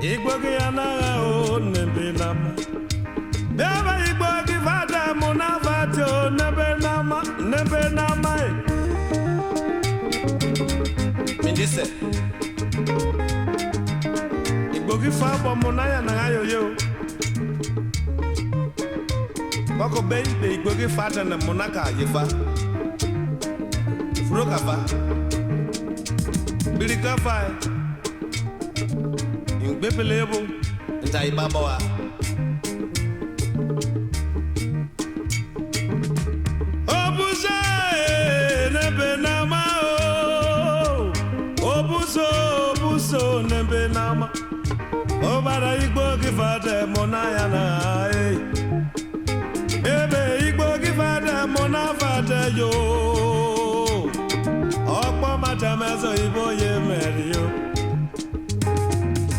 Igbogi anaga o nebenama. Beba Igbogi fada Munafa o nebenama. Mindise. Igbogi fada Munaya na yo. Bako baby Igbogi fada na Munaka yefa. Furoka fa. Bilika fa. Bepelebo ntai babawa Obuze nebenama obuso nebenama Obara Igbogi fada Munaya na Ebe Igbogi fada Munafa yo Okpo matamezo iboye merio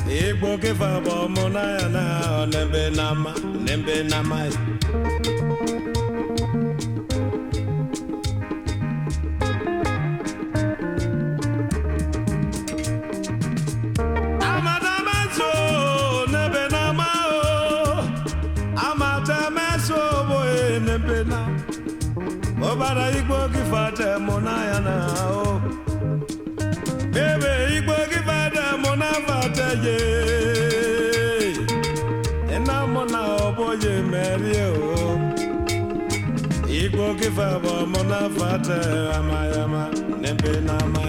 Igbogi fada Munaya na nebenama Amatamezo nebenama Amatamezo boy nebenama Obara Igbogi fada Munaya na Bebe Igbogi fada Munafa ye Enamona oboye merio Igbogi fada Munafa amayama nebenama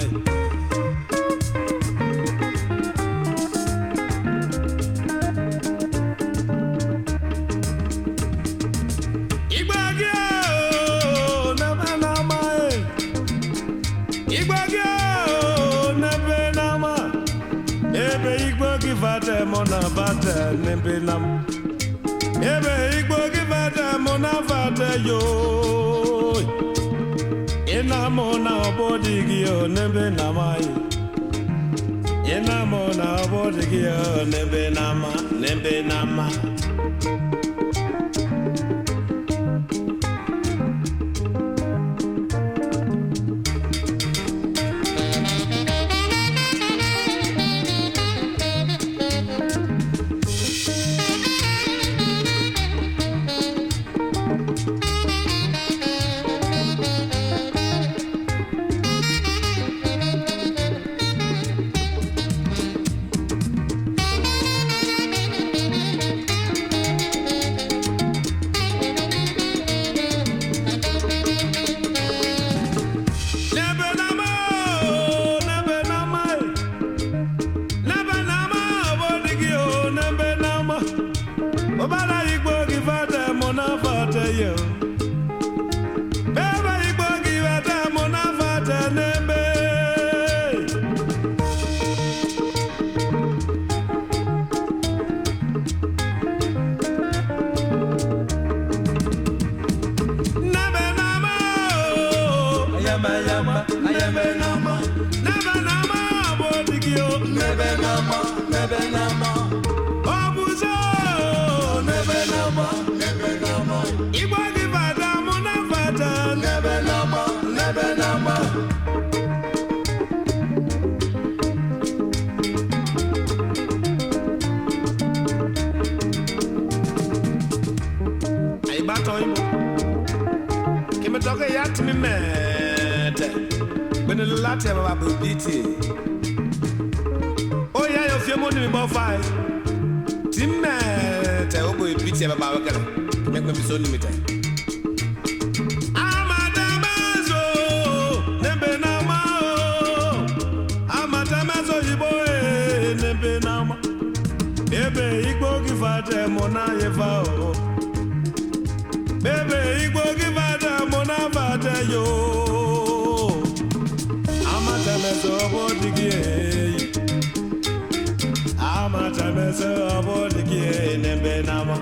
Igbogi fada Munafa nebenam. Ebe Igbogi fada Munafa yo. Enamona obodigi o nebenamai. Enamona obodigi o nebenama. Igbogi fada Munafa nebe nama. Ay batoy mo. Kime toke yat mi mete. Bene lati ba biti. Oh yeah, yo fie mo ni bo fai. Timete obo biti ba wakala. Make me so limited. Amatamazo, nebe nama. Amatamazo iboe, nebe nama. Ebe Igbogi fada mona yeva o. Ebe Igbogi fada mona fada yo. Amatamazo bodigi. Amatamazo bodigi, nebe nama.